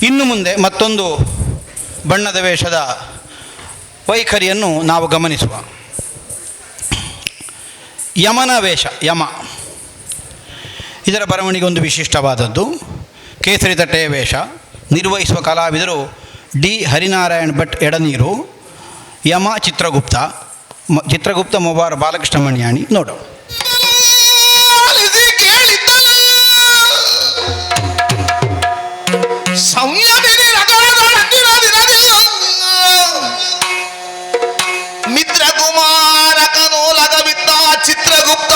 ಇನ್ನು ಮುಂದೆ ಮತ್ತೊಂದು ಬಣ್ಣದ ವೇಷದ ವೈಖರಿಯನ್ನು ನಾವು ಗಮನಿಸುವ. ಯಮನ ವೇಷ. ಯಮ ಇದರ ಬರವಣಿಗೆ ಒಂದು ವಿಶಿಷ್ಟವಾದದ್ದು. ಕೇಸರಿ ತಟ್ಟೆಯ ವೇಷ ನಿರ್ವಹಿಸುವ ಕಲಾವಿದರು ಡಿ ಹರಿನಾರಾಯಣ್ ಭಟ್ ಎಡನೀರು, ಯಮ ಚಿತ್ರಗುಪ್ತ ಮೊಬಾರ್ ಬಾಲಕೃಷ್ಣ ಮಣಿಯಾಣಿ. ನೋಡು. ಮಿತ್ರ ಕುಮಾರ ಕನೋಲಗ ಬಿದ್ದ ಚಿತ್ರಗುಪ್ತ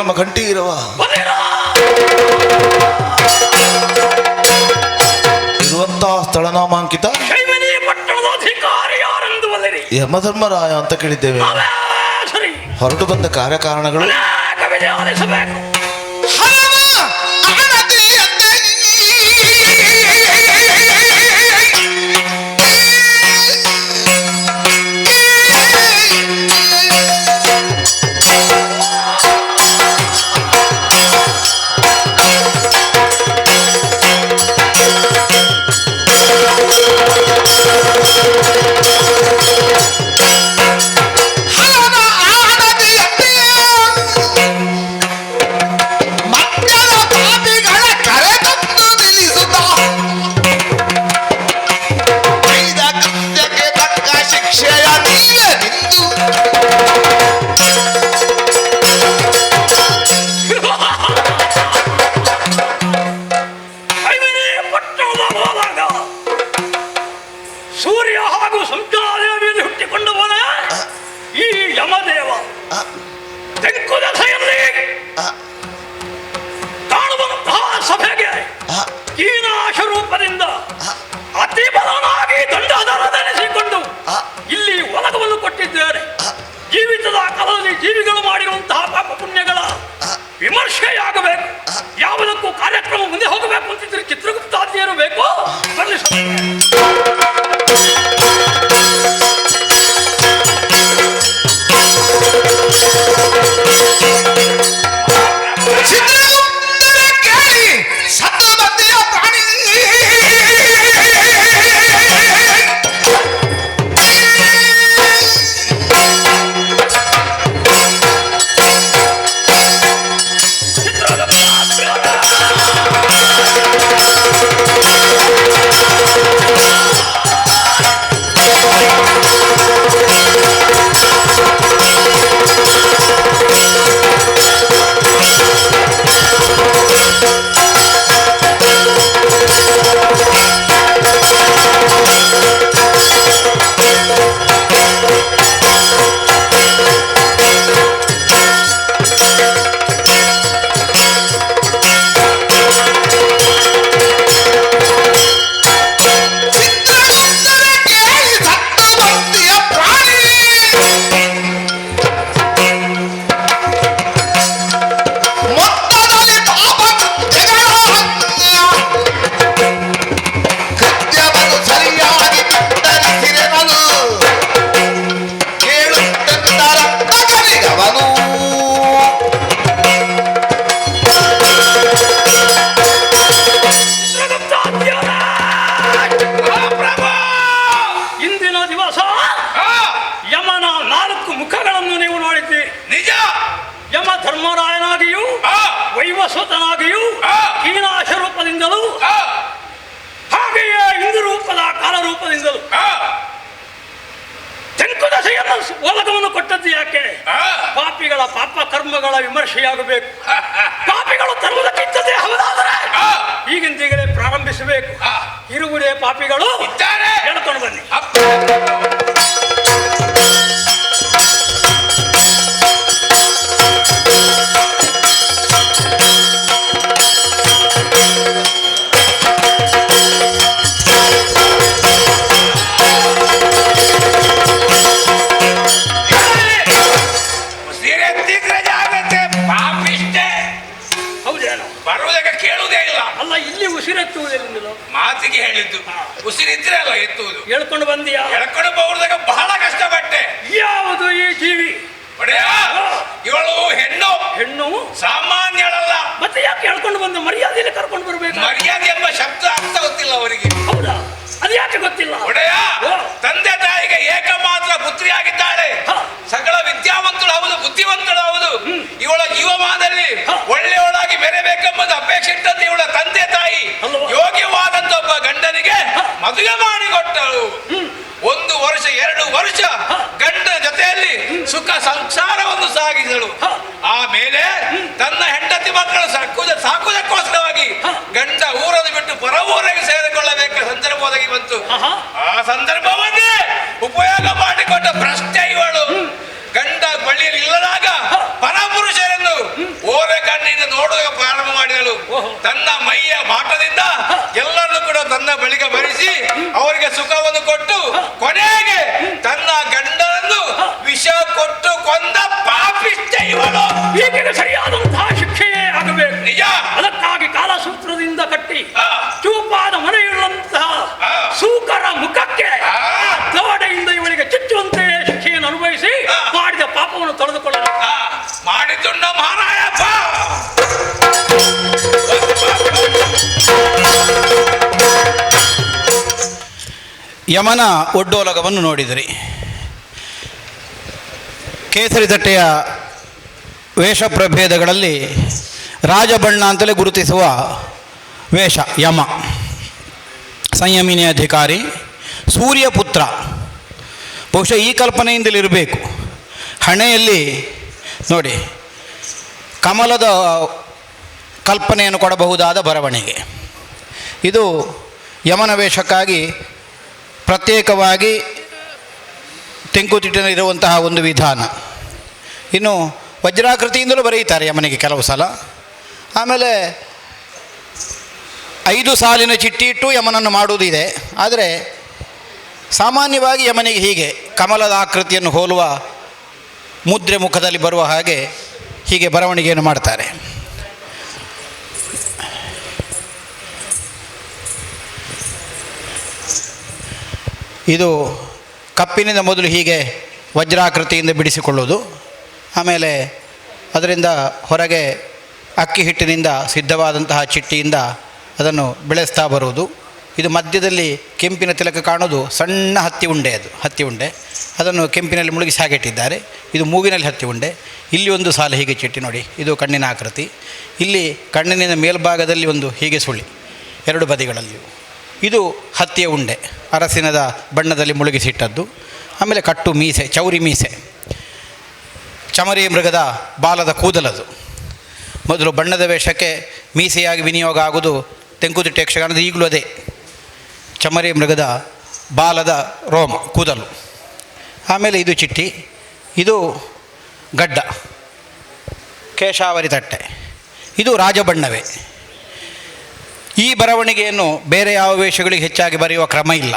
ನಮ್ಮ ಕಂಠಿ ಇರುವ ಇರುವಂತಹ ಸ್ಥಳನಾಮಾಂಕಿತ ಯಮಧರ್ಮರಾಯ ಅಂತ ಕೇಳಿದ್ದೇವೆ. ಹೊರಟು ಬಂದ ಕಾರ್ಯಕಾರಣಗಳು ಸೂರ್ಯ ಹಾಗೂ ಸಂಚಾದೇವಿಯಲ್ಲಿ ಹುಟ್ಟಿಕೊಂಡು ಹೋದ ಈ ಯಮದೇವ ತೆಂಕು ದಶೆಯಲ್ಲಿ ಕಾಣುವಂತಹ ಸಭೆಗೆ ಕೀನಾಶ ರೂಪದಿಂದ ಅತಿ ಬಲನಾಗಿ ದಂಡಾಧರನೆನಿಸಿಕೊಂಡು ಇಲ್ಲಿ ಒಲಗವನ್ನು ಕೊಟ್ಟಿದ್ದಾರೆ. ಜೀವಿತದ ಕಾಲದಲ್ಲಿ ಜೀವಿಗಳು ಮಾಡಿರುವಂತಹ ಪಾಪ ಪುಣ್ಯಗಳ ವಿಮರ್ಶೆಯಾಗಬೇಕು. ಯಾವುದಕ್ಕೂ ಕಾರ್ಯಕ್ರಮ ಮುಂದೆ ಹೋಗಬೇಕು ಅಂತಿದ್ರೆ ಚಿತ್ರಗುಪ್ತಾದ್ಯರು ಬೇಕು. ಬನ್ನಿ ಧರ್ಮರಾಯನಾಗಿಯೂ ವೈವಸ್ವತನಾಗಿಯೂ ಕೀನಾಶ ರೂಪದಿಂದಲೂ ಹಾಗೆಯೇ ಇಂದು ರೂಪದ ಕಾಲರೂಪದಿಂದಲೂ ತೆಂಕು ದಶೆಯನ್ನು ಒಲಗವನ್ನು ಕೊಟ್ಟದ್ದು ಯಾಕೆ? ಪಾಪಿಗಳ ಪಾಪ ಕರ್ಮಗಳ ವಿಮರ್ಶೆಯಾಗಬೇಕು. ಪಾಪಿಗಳು ತರುವುದಕ್ಕಿಂತದೇ ಹೌದಾದರೆ ಈಗಿಂದೀಗಲೇ ಪ್ರಾರಂಭಿಸಬೇಕು. ಇರುವುದೇ ಪಾಪಿಗಳು ಹೇಳ್ಕೊಂಡು ಬನ್ನಿ. ಮಾತಿಗೆ ಹೇಳಿದ್ದು ಉಸಿರಿದ್ರೆ ಅಲ್ಲ ಎತ್ತುವುದು. ಹೇಳ್ಕೊಂಡು ಬಂದಿಯಾ? ಹೇಳ್ಕೊಂಡು ಬರುವಾಗ ಬಹಳ ಕಷ್ಟಪಟ್ಟೆ. ಯಾವುದು ಈ ಜೀವಿ? ಒಡೆಯ, ಇವಳು ಹೆಣ್ಣು. ಹೆಣ್ಣು ಸಾಮಾನ್ಯಳಲ್ಲ. ಮತ್ತೆ ಯಾಕೆ ಹೇಳ್ಕೊಂಡು ಬಂದು ಮರ್ಯಾದೆಯಲ್ಲಿ ಕರ್ಕೊಂಡು ಬರ್ಬೇಕು? ಮರ್ಯಾದೆ ಎಂಬ ಶಬ್ದ ಅರ್ಥ ಗೊತ್ತಿಲ್ಲ ಅವರಿಗೆ. ಹೌದಾ? ಅದು ಯಾಕೆ ಗೊತ್ತಿಲ್ಲ? ಒಡೆಯ, ತಂದೆ ತಾಯಿಗೆ ಏಕಮಾತ್ರ ಪುತ್ರಿಯಾಗಿದ್ದಾಳೆ. ಸಕಲ ವಿದ್ಯಾವಂತಳು ಹೌದು, ಬುದ್ಧಿವಂತಳು ಹೌದು. ಇವಳ ಜೀವಮಾನದಲ್ಲಿ ಒಳ್ಳೆಯವಳಾಗಿ ಬೆರೆಬೇಕೆಂಬುದು ಅಪೇಕ್ಷೆ ಇಟ್ಟದ್ದು ಇವಳ ತಂದೆ ತಾಯಿ ಯೋಗ್ಯವಾದಂತ ಒಬ್ಬ ಗಂಡನಿಗೆ ಮದುವೆ ಮಾಡಿಕೊಟ್ಟಳು. 1 ವರ್ಷ 2 ವರ್ಷ ಗಂಡ ಜೊತೆಯಲ್ಲಿ ಸುಖ ಸಂಸಾರವನ್ನು ಸಾಗಿದಳು. ಆಮೇಲೆ ತನ್ನ ಹೆಂಡತಿ ಮಕ್ಕಳು ಸಾಕುವುದಕ್ಕೋಸ್ಕರವಾಗಿ ಗಂಡ ಊರನ್ನು ಬಿಟ್ಟು ಪರ ಊರಿಗೆ ಸೇರಿಕೊಳ್ಳಬೇಕ ಸಂದರ್ಭ ಒದಗಿ ಬಂತು. ಆ ಸಂದರ್ಭವನ್ನೇ ಉಪಯೋಗ ಮಾಡಿಕೊಂಡ ಪ್ರಶ್ನೆ ಇವಳು. ಗಂಡ ಬಳಿಯಲ್ಲಿ ಇಲ್ಲದಾಗ ಪರಪುರುಷರೆಂದು ತನ್ನ ಮೈಯ ಬಾಟದಿಂದ ಎಲ್ಲರನ್ನು ಕೂಡ ತನ್ನ ಬಳಿಗೆ ಬರಿಸಿ ಅವರಿಗೆ ಸುಖವನ್ನು ಕೊಟ್ಟು ಕೊನೆಗೆ ತನ್ನ ಗಂಡನನ್ನು ವಿಷ ಕೊಟ್ಟು ಕೊಂದ ಪಾಪಿಷ್ಟ ಇವಳು. ಈಗಿನ ಸರಿಯಾದಂತಹ ಶಿಕ್ಷೆಯೇ ಆಗಬೇಕು. ನಿಜ. ಅದಕ್ಕಾಗಿ ಕಾಲಸೂತ್ರದಿಂದ ಕಟ್ಟಿ ಆ. ಚೂಪಾದ ಮನೆಯುಳ್ಳಂತಹ ಆ. ಸೂಕರ ಮುಖಕ್ಕೆ ಆ. ದವಡೆಯಿಂದ ಇವಳಿಗೆ ಚುಚ್ಚುವಂತೆಯೇ ಶಿಕ್ಷೆಯನ್ನು ಅನುಭವಿಸಿ ಆ. ಮಾಡಿದ ಪಾಪವನ್ನು ತೊಳೆದುಕೊಳ್ಳಲು ಮಾಡಿದ್ದುಂಡ ಮಹಾರಾಯಪ್ಪ. ಯಮನ ಒಡ್ಡೋಲಗವನ್ನು ನೋಡಿದಿರಿ. ಕೇಸರಿ ತಟ್ಟೆಯ ವೇಷ ಪ್ರಭೇದಗಳಲ್ಲಿ ರಾಜಬಣ್ಣ ಅಂತಲೇ ಗುರುತಿಸುವ ವೇಷ ಯಮ. ಸಂಯಮಿನಿ ಅಧಿಕಾರಿ, ಸೂರ್ಯಪುತ್ರ. ಬಹುಶಃ ಈ ಕಲ್ಪನೆಯಿಂದಲಿರಬೇಕು. ಹಣೆಯಲ್ಲಿ ನೋಡಿ ಕಮಲದ ಕಲ್ಪನೆಯನ್ನು ಕೊಡಬಹುದಾದ ಬರವಣಿಗೆ. ಇದು ಯಮನ ವೇಷಕ್ಕಾಗಿ ಪ್ರತ್ಯೇಕವಾಗಿ ತೆಂಕುತಿಟ್ಟಿನಲ್ಲಿರುವಂತಹ ಒಂದು ವಿಧಾನ. ಇನ್ನು ವಜ್ರಾಕೃತಿಯಿಂದಲೂ ಬರೆಯುತ್ತಾರೆ ಯಮನಿಗೆ ಕೆಲವು ಸಲ. ಆಮೇಲೆ 5 ಸಾಲಿನ ಚಿಟ್ಟಿ ಇಟ್ಟು ಯಮನನ್ನು ಮಾಡುವುದಿದೆ. ಆದರೆ ಸಾಮಾನ್ಯವಾಗಿ ಯಮನಿಗೆ ಹೀಗೆ ಕಮಲದ ಆಕೃತಿಯನ್ನು ಹೋಲುವ ಮುದ್ರೆ ಮುಖದಲ್ಲಿ ಬರುವ ಹಾಗೆ ಹೀಗೆ ಬರವಣಿಗೆಯನ್ನು ಮಾಡ್ತಾರೆ. ಇದು ಕಪ್ಪಿನಿಂದ ಮೊದಲು ಹೀಗೆ ವಜ್ರಾಕೃತಿಯಿಂದ ಬಿಡಿಸಿಕೊಳ್ಳೋದು. ಆಮೇಲೆ ಅದರಿಂದ ಹೊರಗೆ ಅಕ್ಕಿ ಹಿಟ್ಟಿನಿಂದ ಸಿದ್ಧವಾದಂತಹ ಚಿಟ್ಟಿಯಿಂದ ಅದನ್ನು ಬೆಳೆಸ್ತಾ ಬರುವುದು. ಇದು ಮಧ್ಯದಲ್ಲಿ ಕೆಂಪಿನ ತಿಲಕ ಕಾಣೋದು ಸಣ್ಣ ಹತ್ತಿ ಉಂಡೆ. ಅದು ಹತ್ತಿ ಉಂಡೆ ಅದನ್ನು ಕೆಂಪಿನಲ್ಲಿ ಮುಳುಗಿಸಿ ಹಾಕಿಟ್ಟಿದ್ದಾರೆ. ಇದು ಮೂಗಿನಲ್ಲಿ ಹತ್ತಿ ಉಂಡೆ. ಇಲ್ಲಿ ಒಂದು ಸಾಲು ಹೀಗೆ ಚಿಟ್ಟಿ ನೋಡಿ, ಇದು ಕಣ್ಣಿನ ಆಕೃತಿ. ಇಲ್ಲಿ ಕಣ್ಣಿನ ಮೇಲ್ಭಾಗದಲ್ಲಿ ಒಂದು ಹೀಗೆ ಸುಳಿ 2 ಬದಿಗಳಲ್ಲಿಯೂ. ಇದು ಹತ್ತಿಯ ಉಂಡೆ ಅರಸಿನದ ಬಣ್ಣದಲ್ಲಿ ಮುಳುಗಿಸಿಟ್ಟದ್ದು. ಆಮೇಲೆ ಕಟ್ಟು ಮೀಸೆ, ಚೌರಿ ಮೀಸೆ, ಚಮರಿ ಮೃಗದ ಬಾಲದ ಕೂದಲದು. ಮೊದಲು ಬಣ್ಣದ ವೇಷಕ್ಕೆ ಮೀಸೆಯಾಗಿ ವಿನಿಯೋಗ ಆಗುವುದು ತೆಂಕುತಿಟ್ಟು ಯಕ್ಷಗಾನದ ಈಗಲೂ ಅದೇ. ಚಮರಿ ಮೃಗದ ಬಾಲದ ರೋಮ ಕೂದಲು. ಆಮೇಲೆ ಇದು ಚಿಟ್ಟಿ, ಇದು ಗಡ್ಡ, ಕೇಶಾವರಿ ತಟ್ಟೆ. ಇದು ರಾಜಬಣ್ಣವೇ. ಈ ಬರವಣಿಗೆಯನ್ನು ಬೇರೆ ಯಾವ ವೇಷಗಳಿಗೆ ಹೆಚ್ಚಾಗಿ ಬರೆಯುವ ಕ್ರಮ ಇಲ್ಲ.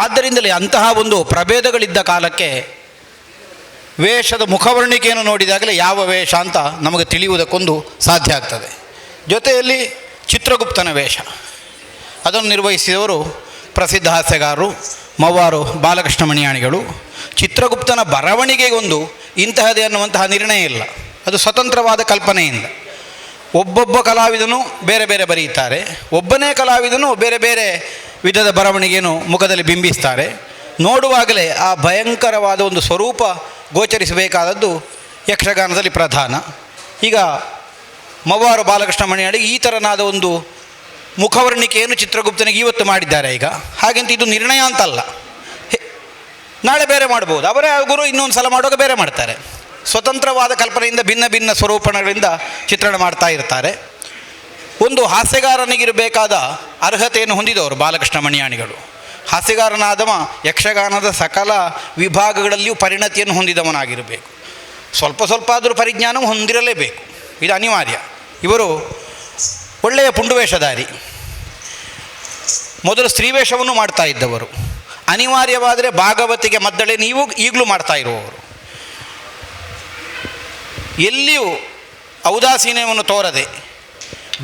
ಆದ್ದರಿಂದಲೇ ಅಂತಹ ಒಂದು ಪ್ರಭೇದಗಳಿದ್ದ ಕಾಲಕ್ಕೆ ವೇಷದ ಮುಖವರ್ಣಿಕೆಯನ್ನು ನೋಡಿದಾಗಲೇ ಯಾವ ವೇಷ ಅಂತ ನಮಗೆ ತಿಳಿಯುವುದಕ್ಕೊಂದು ಸಾಧ್ಯ ಆಗ್ತದೆ. ಜೊತೆಯಲ್ಲಿ ಚಿತ್ರಗುಪ್ತನ ವೇಷ ಅದನ್ನು ನಿರ್ವಹಿಸಿದವರು ಪ್ರಸಿದ್ಧ ಹಾಸ್ಯಗಾರರು ಮವ್ವಾರು ಬಾಲಕೃಷ್ಣ ಮಣಿಯಾಣಿಗಳು. ಚಿತ್ರಗುಪ್ತನ ಬರವಣಿಗೆಗೊಂದು ಇಂತಹದೇ ಅನ್ನುವಂತಹ ನಿರ್ಣಯ ಇಲ್ಲ. ಅದು ಸ್ವತಂತ್ರವಾದ ಕಲ್ಪನೆಯಿಂದ ಒಬ್ಬೊಬ್ಬ ಕಲಾವಿದನು ಬೇರೆ ಬೇರೆ ಬರೆಯುತ್ತಾರೆ. ಒಬ್ಬನೇ ಕಲಾವಿದನು ಬೇರೆ ಬೇರೆ ವಿಧದ ಬರವಣಿಗೆಯನ್ನು ಮುಖದಲ್ಲಿ ಬಿಂಬಿಸ್ತಾರೆ. ನೋಡುವಾಗಲೇ ಆ ಭಯಂಕರವಾದ ಒಂದು ಸ್ವರೂಪ ಗೋಚರಿಸಬೇಕಾದದ್ದು ಯಕ್ಷಗಾನದಲ್ಲಿ ಪ್ರಧಾನ. ಈಗ ಮವ್ವಾರು ಬಾಲಕೃಷ್ಣ ಮಣಿಯಾಡಿ ಈ ಥರನಾದ ಒಂದು ಮುಖವರ್ಣಿಕೆಯನ್ನು ಚಿತ್ರಗುಪ್ತನಿಗೆ ಇವತ್ತು ಮಾಡಿದ್ದಾರೆ. ಈಗ ಹಾಗೆಂತ ಇದು ನಿರ್ಣಯ ಅಂತಲ್ಲ. ನಾಳೆ ಬೇರೆ ಮಾಡ್ಬೋದು. ಅವರೇ ಗುರು ಇನ್ನೊಂದು ಸಲ ಮಾಡುವಾಗ ಬೇರೆ ಮಾಡ್ತಾರೆ. ಸ್ವತಂತ್ರವಾದ ಕಲ್ಪನೆಯಿಂದ ಭಿನ್ನ ಭಿನ್ನ ಸ್ವರೂಪಗಳಿಂದ ಚಿತ್ರಣ ಮಾಡ್ತಾ ಇರ್ತಾರೆ. ಒಂದು ಹಾಸ್ಯಗಾರನಿಗಿರಬೇಕಾದ ಅರ್ಹತೆಯನ್ನು ಹೊಂದಿದವರು ಬಾಲಕೃಷ್ಣ ಮಣಿಯಾಣಿಗಳು. ಹಾಸ್ಯಗಾರನಾದವ ಯಕ್ಷಗಾನದ ಸಕಲ ವಿಭಾಗಗಳಲ್ಲಿಯೂ ಪರಿಣತಿಯನ್ನು ಹೊಂದಿದವನಾಗಿರಬೇಕು. ಸ್ವಲ್ಪ ಆದರೂ ಪರಿಜ್ಞಾನವು ಹೊಂದಿರಲೇಬೇಕು. ಇದು ಅನಿವಾರ್ಯ. ಇವರು ಒಳ್ಳೆಯ ಪುಂಡುವೇಷಧಾರಿ. ಮೊದಲು ಸ್ತ್ರೀವೇಷವನ್ನು ಮಾಡ್ತಾ ಇದ್ದವರು. ಅನಿವಾರ್ಯವಾದರೆ ಭಾಗವತಿಗೆ ಮದ್ದಳೆ ನೀವು ಈಗಲೂ ಮಾಡ್ತಾ ಇರುವವರು. ಎಲ್ಲಿಯೂ ಔದಾಸೀನ್ಯವನ್ನು ತೋರದೆ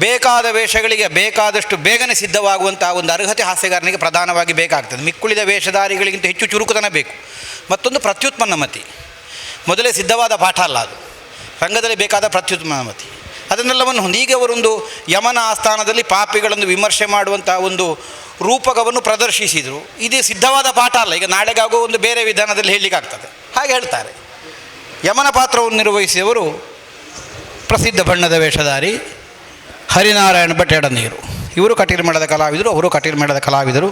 ಬೇಕಾದ ವೇಷಗಳಿಗೆ ಬೇಕಾದಷ್ಟು ಬೇಗನೆ ಸಿದ್ಧವಾಗುವಂಥ ಒಂದು ಅರ್ಹತೆ ಹಾಸ್ಯಗಾರನಿಗೆ ಪ್ರಧಾನವಾಗಿ ಬೇಕಾಗ್ತದೆ. ಮಿಕ್ಕುಳಿದ ವೇಷಧಾರಿಗಳಿಗಿಂತ ಹೆಚ್ಚು ಚುರುಕುತನ ಬೇಕು. ಮತ್ತೊಂದು ಪ್ರತ್ಯುತ್ಪನ್ನಮತಿ. ಮೊದಲೇ ಸಿದ್ಧವಾದ ಪಾಠ ಅಲ್ಲ ಅದು, ರಂಗದಲ್ಲಿ ಬೇಕಾದ ಪ್ರತ್ಯುತ್ಪನ್ನಮತಿ. ಅದನ್ನೆಲ್ಲವನ್ನು ಹೊಂದಿ ಅವರೊಂದು ಯಮನ ಆಸ್ಥಾನದಲ್ಲಿ ಪಾಪಿಗಳನ್ನು ವಿಮರ್ಶೆ ಮಾಡುವಂಥ ಒಂದು ರೂಪಕವನ್ನು ಪ್ರದರ್ಶಿಸಿದರು. ಇದು ಸಿದ್ಧವಾದ ಪಾಠ ಅಲ್ಲ, ಈಗ ನಾಳೆಗಾಗೋ ಒಂದು ಬೇರೆ ವಿಧಾನದಲ್ಲಿ ಹೇಳಲಿಕ್ಕಾಗ್ತದೆ ಹಾಗೆ ಹೇಳ್ತಾರೆ. ಯಮನ ಪಾತ್ರವನ್ನು ನಿರ್ವಹಿಸಿದವರು ಪ್ರಸಿದ್ಧ ಬಣ್ಣದ ವೇಷಧಾರಿ ಹರಿನಾರಾಯಣ ಭಟ್ ಎಡನೀರು. ಇವರು ಕಟೀಲ್ಮೇಳದ ಕಲಾವಿದರು, ಅವರು ಕಟೀಲ್ಮೇಳದ ಕಲಾವಿದರು.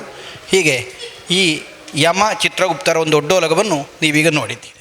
ಹೀಗೆ ಈ ಯಮ ಚಿತ್ರಗುಪ್ತರ ಒಂದು ಒಡ್ಡೋಲಗವನ್ನು ನೀವೀಗ ನೋಡಿದ್ದೀವಿ.